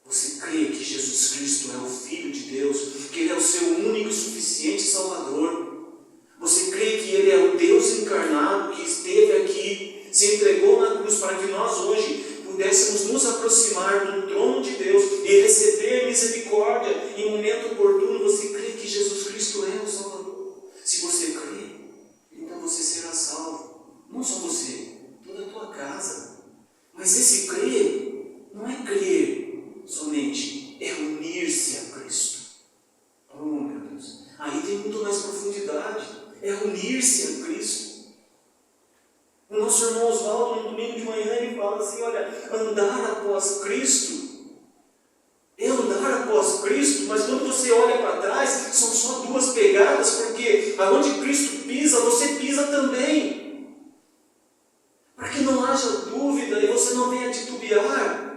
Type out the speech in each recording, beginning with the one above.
Você crê que Jesus Cristo é o Filho de Deus, que Ele é o seu único e suficiente Salvador? Você crê que Ele é o Deus encarnado que esteve aqui, se entregou na cruz para que nós hoje pudéssemos nos aproximar do trono de Deus e receber misericórdia em momento oportuno? Você crê que Jesus Cristo é o Salvador? Se você crê, então você será salvo. Não só você, toda a tua casa. Mas esse crer não é crer somente, é unir-se a Cristo. Oh, meu Deus, aí tem muito mais profundidade. É unir-se a Cristo. O nosso irmão Oswaldo, no domingo de manhã, ele fala assim: olha, andar após Cristo é andar após Cristo, mas quando você olha para trás, são só duas pegadas, porque aonde Cristo pisa, você pisa também. Para que não haja dúvida e você não venha titubear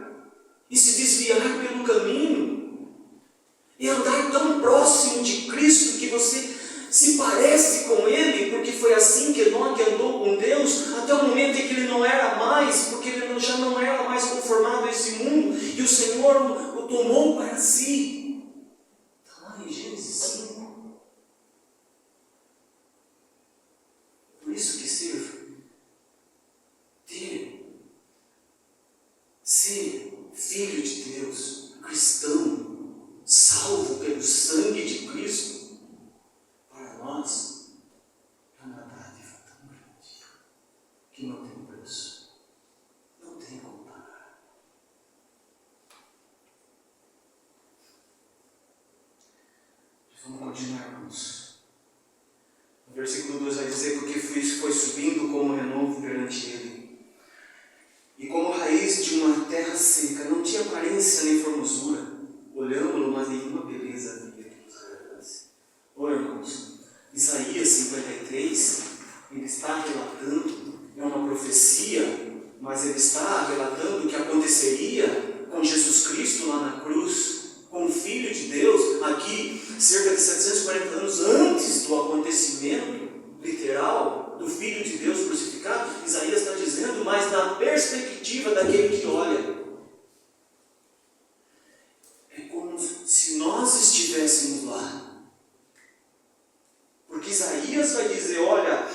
e se desviar pelo caminho. E andar tão próximo de Cristo que você se parece com Ele, porque foi assim que Enoque andou com Deus, até o momento em que ele não era mais, porque ele já não era mais conformado a esse mundo, e o Senhor o tomou para si. Está lá em Gênesis 5. Por isso que ser filho de Deus, cristão, salvo pelo sangue de Cristo, para nós é uma dádiva tão grande que não tem preço, não tem como pagar. Vamos continuar, irmãos. O versículo 2 vai dizer: porque foi subindo como renovo perante ele, e como raiz de uma terra seca, não tinha aparência nem formosura, olhamos-lo, mas nenhuma beleza havia que nos agradasse. Irmãos, Isaías 53, ele está relatando, é uma profecia, mas ele está relatando o que aconteceria com Jesus Cristo lá na cruz, com o Filho de Deus, aqui, cerca de 740 anos antes do acontecimento literal do Filho de Deus crucificado. Isaías está dizendo, mas na perspectiva daquele que olha. É como se nós estivéssemos lá. Porque Isaías vai dizer, olha,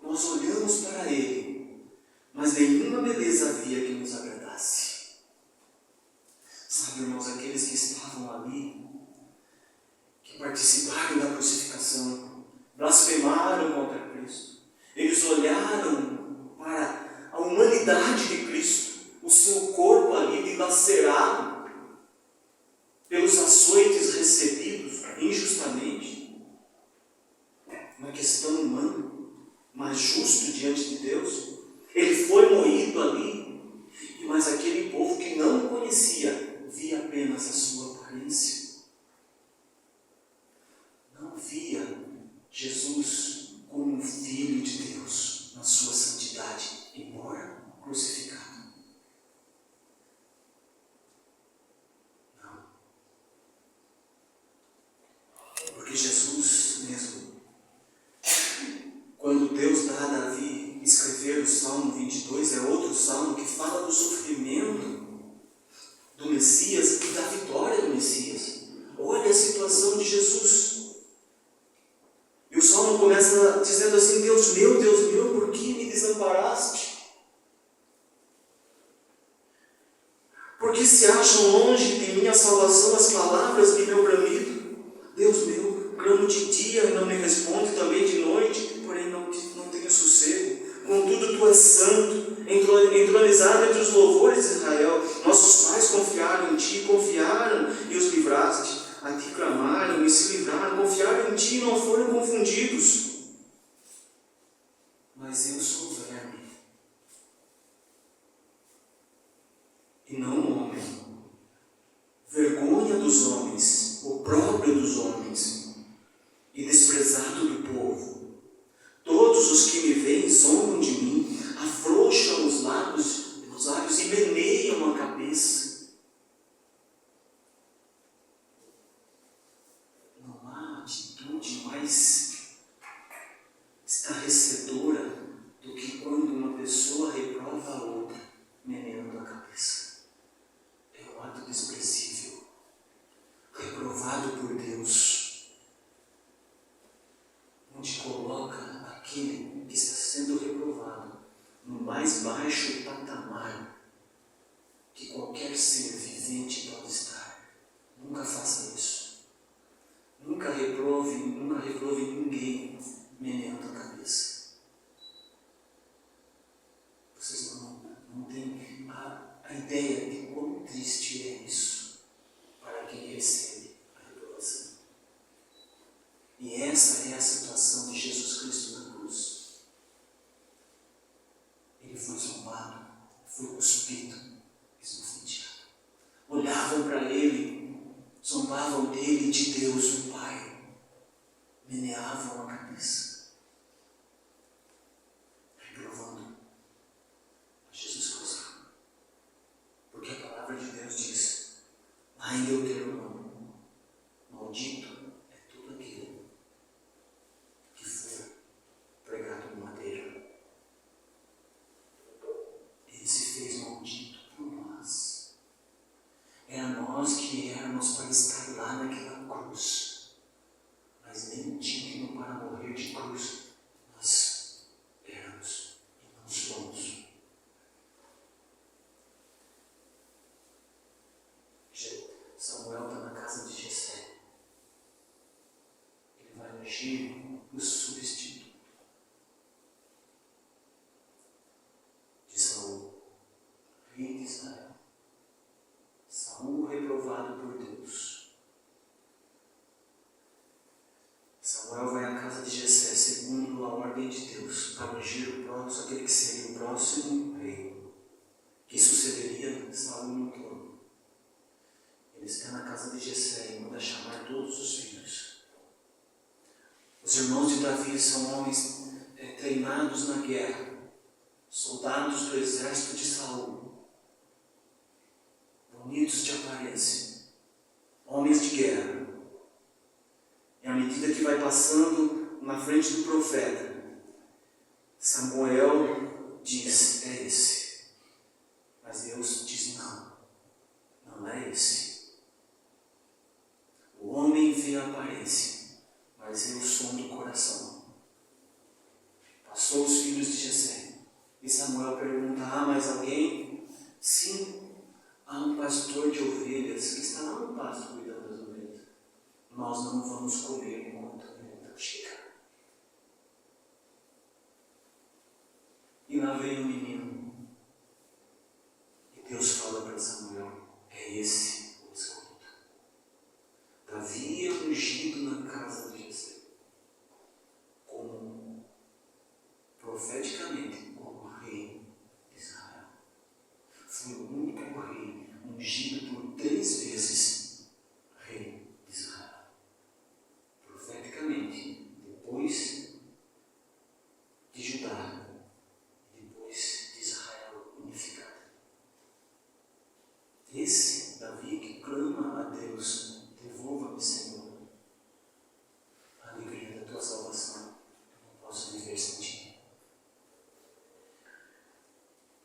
nós olhamos para ele, mas nenhuma beleza havia que nos agradasse. Sabe, irmãos, aqueles que estavam ali, que participaram da crucificação, blasfemaram contra Cristo, eles olharam para a humanidade de Cristo, o seu corpo ali dilacerado pelos açoites recebidos injustamente, uma questão humana, mas justo diante de Deus. Ele foi moído ali, mas aquele povo que não o conhecia via apenas a sua aparência. Não via Jesus como um Filho de Deus na sua santidade, embora crucificado. Não. Porque Jesus mesmo, quando Deus dá a Davi escrever o Salmo 22, é outro salmo que fala do sofrimento do Messias e da vitória do Messias. Olha a situação de Jesus. E o Salmo começa dizendo assim: Deus meu, por que me desamparaste? Porque se acham longe de minha salvação as palavras de meu bramido? Deus meu, clamo de dia e não me responde, também de noite, porém não tenho sossego. Contudo, tu és santo, entronizado entre os louvores de Israel. Nossos pais confiaram em ti, confiaram e os livraste. A ti clamaram e se livraram, confiaram em ti e não foram confundidos. Mas eu sou verme, e não homem, vergonha dos homens, opróbrio dos homens, e desprezado do povo. Todos os que me veem zombam de mim, afrouxam os lábios e meneiam a cabeça. Não há atitude mais estarrecedora do que quando uma pessoa reprova a outra, meneando a cabeça. nunca reprove ninguém meneando a cabeça. Vocês não têm a ideia de quão triste é isso para quem recebe a reprovação. E essa é a situação de Jesus Cristo na cruz. Ele foi zombado, foi cuspido, esbofeteado. Olhavam para ele, zombavam dele, de Deus, o Pai, meneavam a cabeça, reprovando a Jesus Cristo. Porque a palavra de Deus diz, lá em Deuteronômio, maldito é tudo aquilo que for pregado no madeiro. Ele se fez maldito por nós. Era nós que éramos para estar lá naquela cruz. Mas nem digno para morrer de cruz nós éramos e não somos. Samuel está na casa de Jessé. Ele vai ungir o substituto de Saul, rei de Israel. Saul reprovado por Deus. Samuel vai à casa de Jessé, segundo a ordem de Deus, para ungir o próximo, aquele que seria o próximo rei, que sucederia Saul no trono. Ele está na casa de Jessé e manda chamar todos os filhos. Os irmãos de Davi são homens treinados na guerra, soldados do exército de Saul, bonitos de aparência, homens de guerra. E à medida que vai passando na frente do profeta, Samuel diz, é esse. Mas Deus diz, não é esse. O homem vê a aparência, mas eu sou do coração. Passou os filhos de Jessé. E Samuel pergunta, mas alguém? Sim, há um pastor de ovelhas que está lá no pasto cuidando das ovelhas. Nós não vamos comer enquanto ele não chegar. E lá vem o menino. E Deus fala para Samuel, é esse o escolhido. Davi é ungido na casa de Jessé, como profeticamente, como rei de Israel. Foi o único rei ungido por 3 vezes rei de Israel. Profeticamente, depois de Judá, depois de Israel unificado. Esse Davi que clama a Deus, devolva-me, Senhor, a alegria da tua salvação. Eu não posso viver sem ti.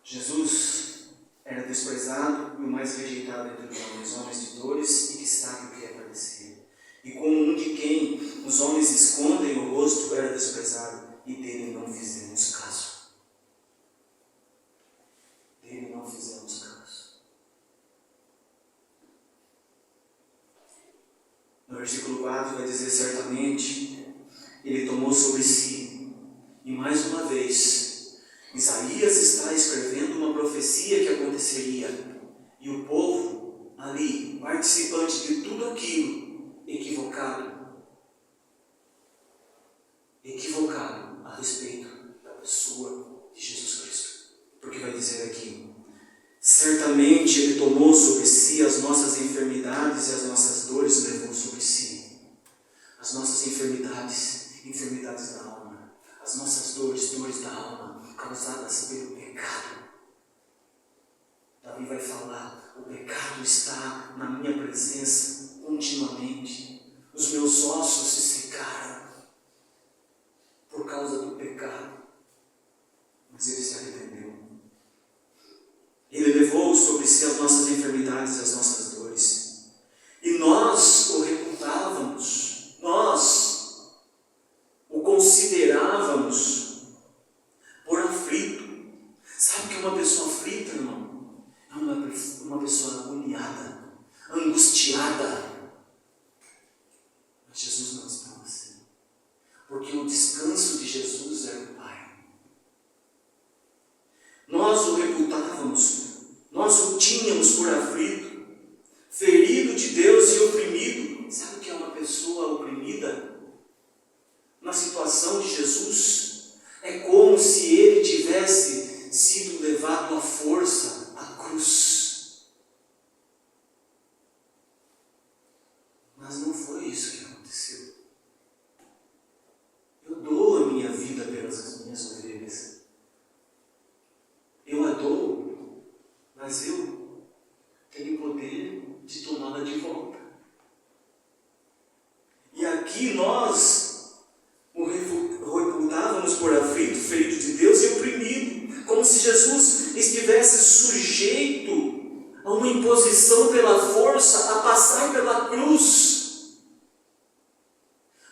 Jesus era desprezado e o mais rejeitado entre os homens de dores e que sabe o que é padecer. E como um de quem os homens escondem o rosto, era desprezado e dele não fizemos caso. Dele não fizemos caso. No versículo 4 vai dizer, certamente, ele tomou sobre si. E mais uma vez, Isaías está escrevendo uma profecia que aconteceria. E o povo ali, participante de tudo aquilo, equivocado a respeito da pessoa de Jesus Cristo. Porque vai dizer aqui, certamente ele tomou sobre si as nossas enfermidades e as nossas dores levou sobre si. As nossas enfermidades da alma, as nossas dores da alma, causadas pelo pecado. Davi vai falar, o pecado está na minha presença continuamente. Os meus ossos se secaram por causa do pecado. Mas ele se arrependeu. Ele levou sobre si as nossas enfermidades e as nossas dores. E nós o reputávamos, nós o considerávamos por aflito. Sabe o que é uma pessoa aflita, irmão? É uma pessoa agoniada, angustiada. Mas Jesus não está assim. Mas não foi isso que aconteceu. Eu dou a minha vida pelas minhas ovelhas. Eu a dou, mas eu tenho o poder de tomá-la de volta. E aqui nós o reputávamos por aflito, ferido de Deus e oprimido, como se Jesus estivesse sujeito a uma imposição pela força, a passar pela cruz.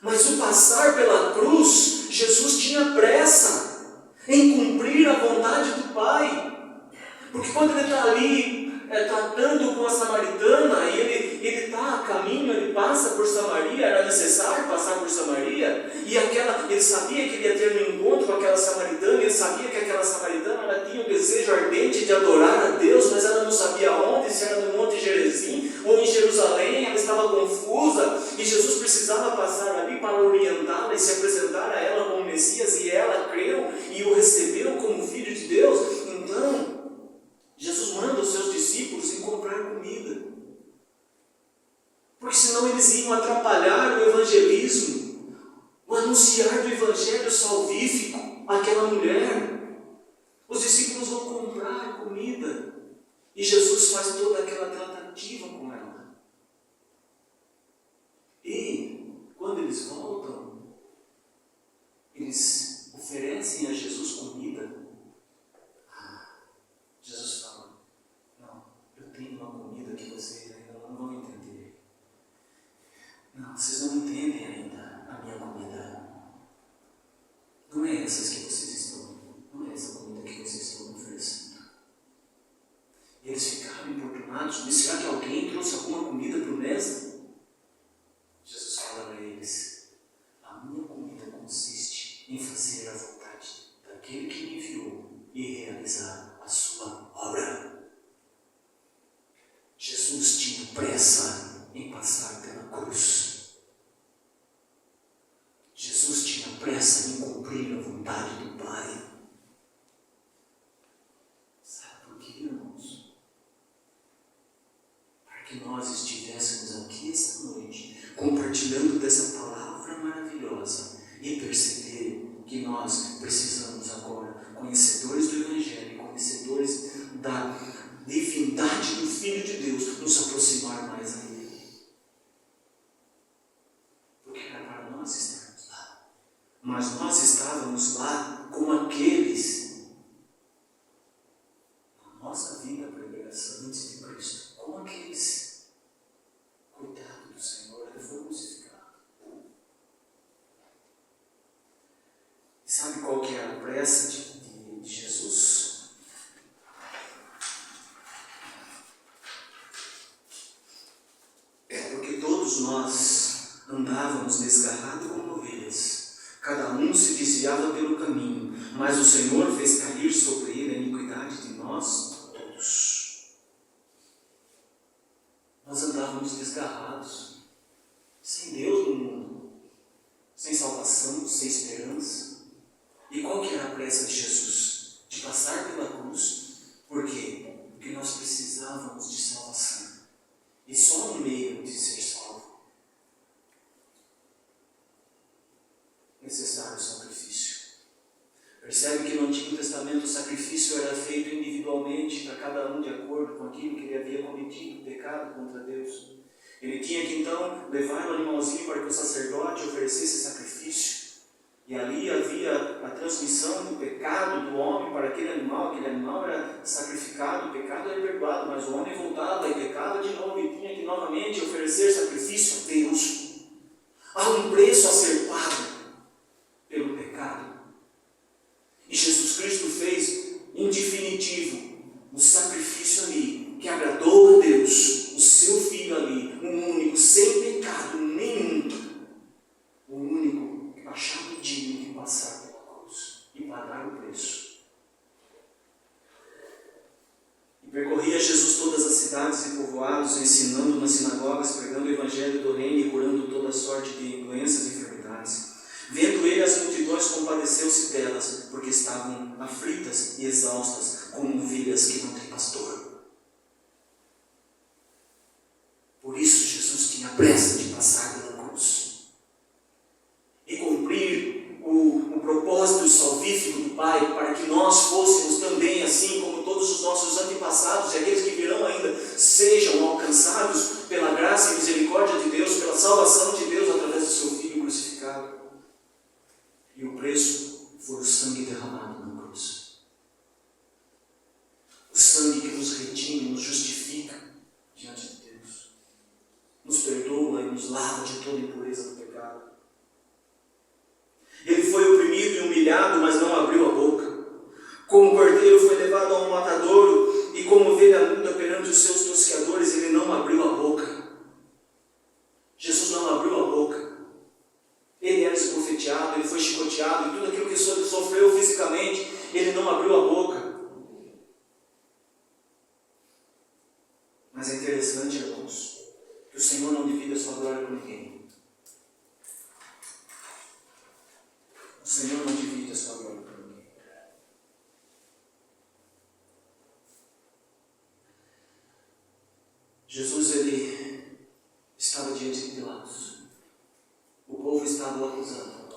Mas o passar pela cruz, Jesus tinha pressa em cumprir a vontade do Pai. Porque quando ele está ali tratando com a samaritana, e ele está a caminho, ele passa por Samaria, era necessário passar por Samaria, e ele sabia que ele ia ter um encontro com aquela samaritana, ele sabia que aquela samaritana ela tinha um desejo ardente de adorar a Deus, mas ela não sabia onde, se era no Monte Gerizim ou em Jerusalém, ela estava confusa, e Jesus precisava passar ali para orientá-la e se apresentar a ela como Messias, e ela creu e o recebeu como Filho de Deus. Então, Jesus manda os seus discípulos ir comprar comida, porque senão eles iam atrapalhar o evangelismo, o anunciar do evangelho salvífico àquela mulher. Os discípulos vão comprar comida e Jesus faz toda aquela tratativa com ela. E quando eles voltam, eles oferecem a Jesus comida. Jesus fala: não, eu tenho uma comida que vocês ainda não vão entender. Não, vocês não entendem ainda a minha comida. Não é essa que vocês comida que vocês estão oferecendo. E eles ficaram importunados, mas será que alguém trouxe alguma comida para o mestre? Jesus fala para eles: a minha comida consiste em fazer a vontade daquele que me enviou e realizar a sua obra. Jesus tinha pressa em passar pela cruz. Jesus tinha pressa em cumprir a vontade do Pai. Sabe por quê, irmãos? Para que nós estivéssemos aqui essa noite, compartilhando dessa palavra maravilhosa e perceber que nós precisamos agora, conhecedores do Evangelho, conhecedores da divindade do Filho de Deus, nos aproximar mais a Ele. Porque era para nós estarmos lá. Mas nós estávamos lá como aqueles, na nossa vida pregressa antes de Cristo, como aqueles, coitado do Senhor, ele foi crucificado. E sabe qual que era a pressa de Jesus? É porque todos nós andávamos desgarrados como ovelhas, cada um se desviava pelo caminho, mas o Senhor fez cair sobre ele a iniquidade de nós todos. Nós andávamos desgarrados, sem Deus no mundo, sem salvação, sem esperança. E qual que era a pressa de Jesus? De passar pela cruz. Por quê? Porque nós precisávamos de salvação. E só um meio de ser salvo. Necessário o sacrifício. Percebe que no Antigo Testamento o sacrifício era feito individualmente para cada um de acordo com aquilo que ele havia cometido, pecado contra Deus. Ele tinha que então levar o animalzinho para que o sacerdote oferecesse sacrifício. E ali havia a transmissão do pecado do homem para aquele animal era sacrificado, o pecado era perdoado, mas o homem voltava e pecava de novo e tinha que novamente oferecer sacrifício a Deus. Há um preço a ser pago pelo pecado. E Jesus Cristo fez em definitivo o sacrifício ali, que agradou a Deus, o seu Filho ali, um único, sem pecado nenhum, o único achado digno de passar pela cruz e pagar o preço. E percorria Jesus todas as cidades e povoados, ensinando nas sinagogas, pregando o evangelho do reino e curando toda sorte de doenças e enfermidades. Vendo ele as multidões, compadeceu-se delas, porque estavam aflitas e exaustas, como ovelhas que não têm pastor. Por isso Jesus tinha pressa de passar nos lava de toda impureza do pecado. Ele foi oprimido e humilhado, mas não abriu a boca. Como cordeiro foi levado a um matadouro, e como ovelha muda perante os seus tosqueadores, ele não abriu a boca. Jesus não abriu a boca. Ele era esbofeteado, ele foi chicoteado, e tudo aquilo que ele sofreu fisicamente, ele não abriu a boca. Mas é interessante, irmãos, que o Senhor não divide a sua glória com ninguém. O Senhor não divide a sua glória com ninguém. Jesus, ele estava diante de Pilatos. O povo estava o acusando.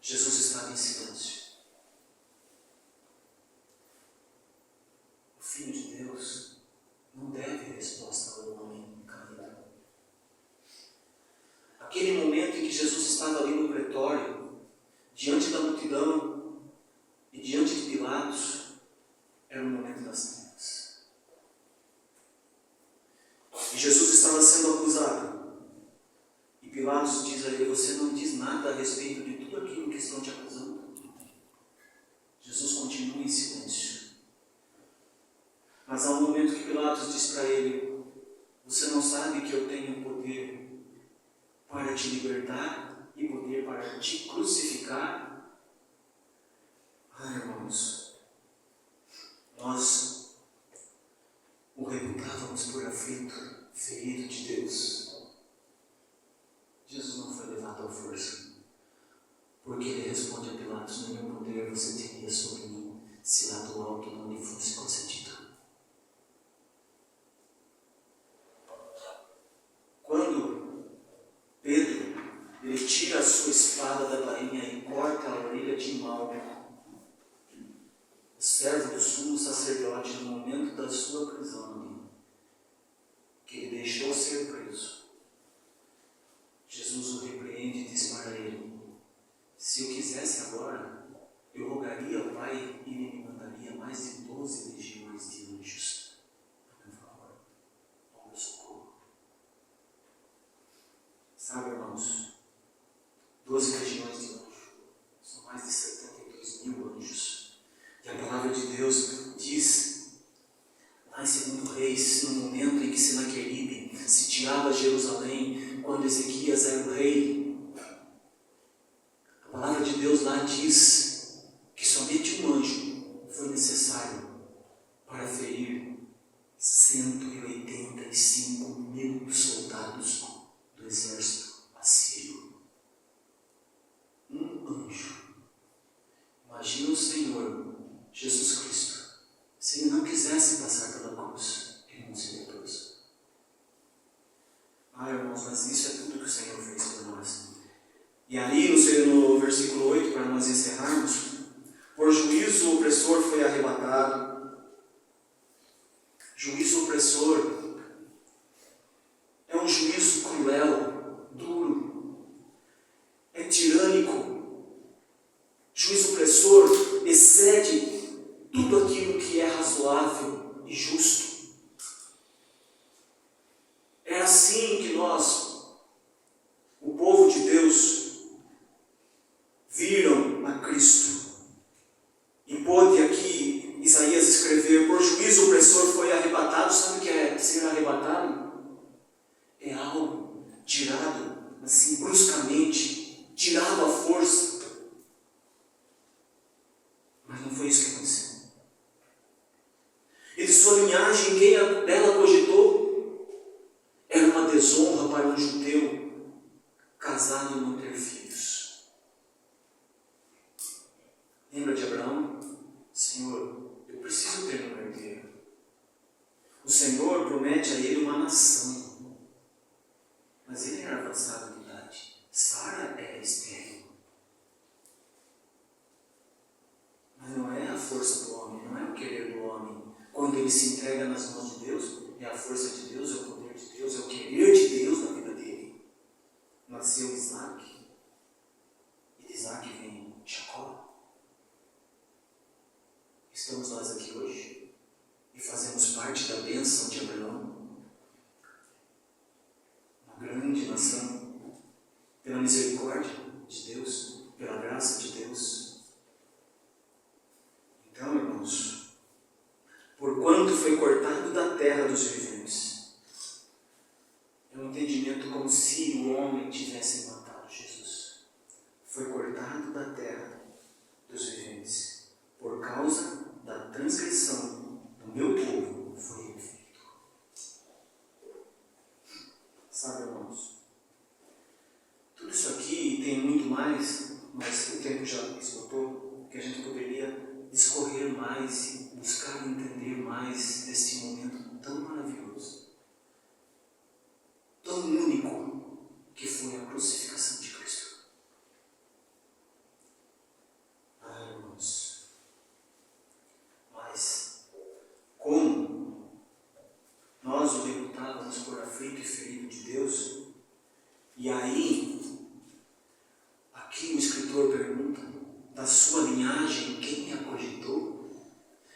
Jesus estava em silêncio. O Filho de Deus não deve resposta ao homem caído. Aquele momento em que Jesus estava ali no pretório, diante da multidão e diante de Pilatos, era o momento das trevas. E Jesus estava sendo acusado. E Pilatos diz a ele: você não diz nada a respeito de tudo aquilo que estão te acusando. Jesus continua em silêncio. Mas há um momento que Pilatos diz para ele: você não sabe que eu tenho poder para te libertar e poder para te crucificar? Irmãos, nós o reputávamos por aflito, ferido de Deus. Jesus não foi levado à força, porque ele responde a Pilatos: nenhum poder você teria sobre mim, se lá do alto não lhe fosse concedido. Quando Pedro ele tira a sua espada da bainha e corta a orelha de Malco, o servo do sumo sacerdote, no momento da sua prisão, que ele deixou ser preso, Jesus o repreende e diz para ele: se eu quisesse agora, eu rogaria ao Pai e ele me mandaria mais de 12 legiões de anjos a meu favor, ao meu socorro. Sabe, irmãos, 12 legiões de anjos são mais de 72 mil anjos. E a palavra de Deus diz, lá em 2 Reis, no momento em que Senaqueribe sitiava Jerusalém, quando Ezequias era o rei, a palavra de Deus lá diz que somente um anjo foi necessário para ferir 185 mil soldados do exército assírio. Um anjo. Imagina o Senhor Jesus Cristo, se ele não quisesse passar pela cruz, ele não seria preso. Irmãos, mas isso é tudo que o Senhor fez por nós. E ali no versículo 8, para nós encerrarmos: por juízo o opressor foi arrebatado. Juízo opressor é um juízo cruel, duro, é tirânico. Juízo opressor excede tudo aquilo que é razoável e justo. É assim que nós, o povo de Deus, viram a Cristo. E pôde aqui Isaías escrever: por juízo o opressor foi arrebatado. Sabe o que é ser arrebatado? É algo tirado assim bruscamente, tirado à força. Mas não foi isso que aconteceu. E de sua linhagem, quem dela cogitou? Era uma desonra para um judeu casado e não ter filhos. Lembra de Abraão? Senhor, eu preciso ter um herdeiro. O Senhor promete a ele uma nação, mas ele era avançado de idade. Sara era estéril. Mas não é a força do homem, não é o querer do homem. Quando ele se entrega nas mãos de Deus, é a força de Deus, é o poder de Deus, é o querer de Deus na vida dele. Nasceu Isaac, e de Isaac vem Jacó. Estamos nós aqui hoje e fazemos parte da bênção de Abraão, uma grande nação. misericórdia de Deus, pela graça de Deus. Então, irmãos, porquanto foi cortado da terra dos viventes, é um entendimento como se o homem tivesse matado Jesus. Foi cortado da terra dos viventes, por causa da transgressão do meu povo foi ele feito. Sabe, irmãos, tudo isso aqui tem muito mais, mas o tempo já esgotou, que a gente poderia discorrer mais e buscar entender mais deste momento tão maravilhoso, tão único, que foi a crucificação de Cristo. Ah, irmãos, mas como nós o reputávamos por aflito e ferido de Deus, e aí, aqui o escritor pergunta, da sua linhagem, quem a cogitou?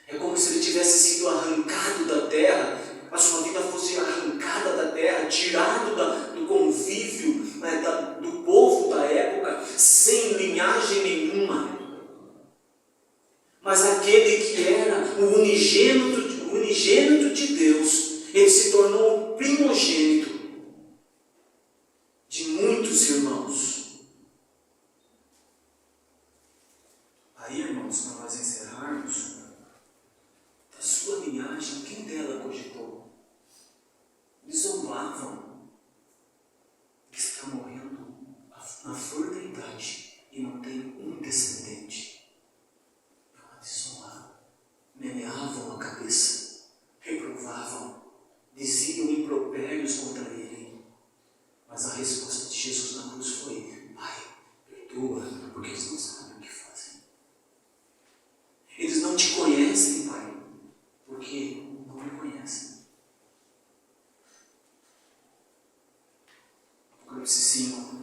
É como se ele tivesse sido arrancado da terra, a sua vida fosse arrancada da terra, tirado do convívio, do povo da época, sem linhagem nenhuma. Mas aquele que era o unigênito de Deus, ele se tornou o primogênito de muitos irmãos. Aí, irmãos, para nós encerrarmos, da sua linhagem, quem dela cogitou? Eles zombavam. Está morrendo na flor da idade e não tem um descendente. Não há de zombar. Meneavam a cabeça, reprovavam, diziam impropérios contra ele. Mas a resposta de Jesus na cruz foi: Pai, perdoa, porque eles não sabem o que fazem. Eles não te conhecem, Pai, porque não me conhecem. Apocalipse 5.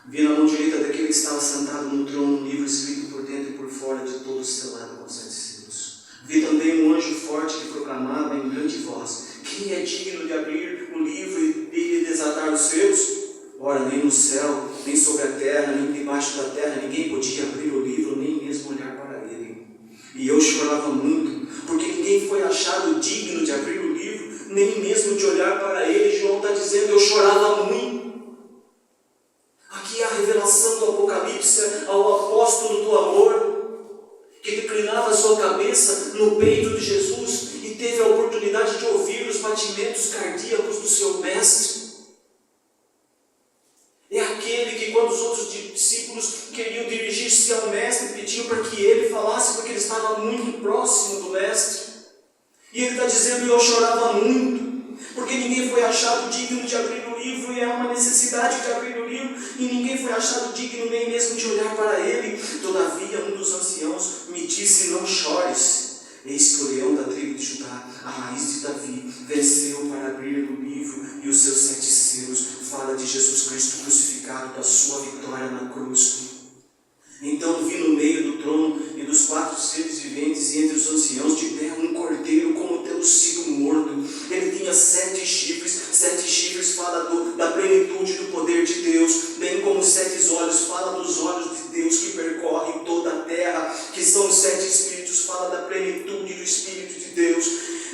Vi na mão direita daquele que estava sentado no trono um livro escrito por dentro e por fora, de todo selado com 7 selos. Vi também um anjo forte que proclamava em grande voz: quem é digno de abrir o livro e de desatar os selos? Ora, nem no céu, nem sobre a terra, nem debaixo da terra, ninguém podia abrir o livro, nem mesmo olhar para ele. E eu chorava muito, porque ninguém foi achado digno de abrir o livro, nem mesmo de olhar para ele. João está dizendo: eu chorava muito. Aqui é a revelação do Apocalipse ao apóstolo do amor, que declinava a sua cabeça no peito de Jesus e teve a oportunidade de ouvir os batimentos cardíacos do seu mestre. É aquele que, quando os outros discípulos queriam dirigir-se ao mestre, pediam para que ele falasse, porque ele estava muito próximo do mestre. E ele está dizendo: eu chorava muito, porque ninguém foi achado digno de abrir o livro, e é uma necessidade de abrir o livro, e ninguém foi achado digno nem mesmo de olhar para ele. Todavia, um dos anciãos me disse: não chores, eis que o leão da tribo de Judá, a raiz de Davi, venceu para abrir o livro e os seus 7 selos. Fala de Jesus Cristo crucificado, da sua vitória na cruz. Então vi no meio do trono e dos 4 seres viventes e entre os anciãos de pé um cordeiro como tendo sido morto. Ele tinha 7 chifres. 7 chifres fala da plenitude do poder de Deus, bem como 7 olhos, fala dos olhos de Deus que percorrem toda a terra, que são os 7 espíritos, fala da plenitude do Espírito de Deus,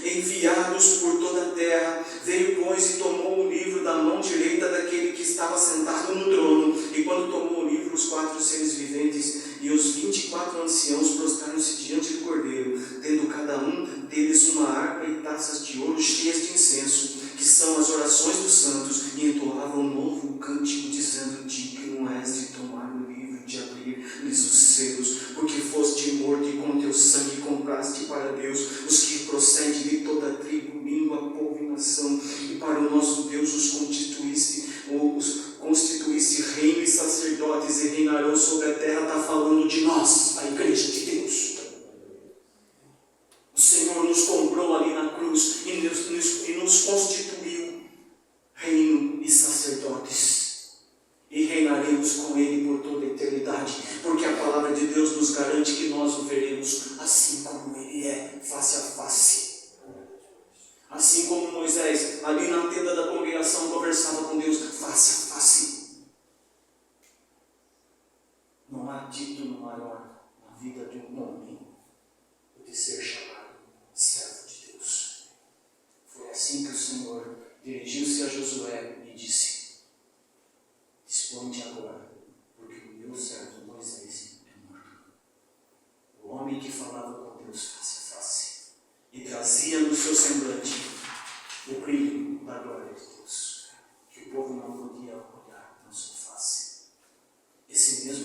enviados por toda a terra. Veio, pois, e tomou o livro da mão direita daquele que estava sentado no trono. E quando tomou o livro, os 4 seres viventes e os 24 anciãos prostraram-se diante do cordeiro, tendo cada um deles uma harpa e taças de ouro cheias de incenso, que são as orações dos santos, e entoavam um novo cântico, dizendo: digno és de tomar o livro e de abrir-lhes os selos, porque foste morto e com teu sangue compraste para Deus os que procedem de toda a tribo, língua, povo e nação, e para o nosso Deus os constituísse reino e sacerdotes, e reinarão sobre a terra. Está falando de nós, a igreja de Deus. maior na vida de um homem do que ser chamado servo de Deus. Foi assim que o Senhor dirigiu-se a Josué e disse: dispõe-te agora, porque o meu servo Moisés é morto. O homem que falava com Deus face a face e trazia no seu semblante o brilho da glória de Deus, que o povo não podia olhar na sua face. Esse mesmo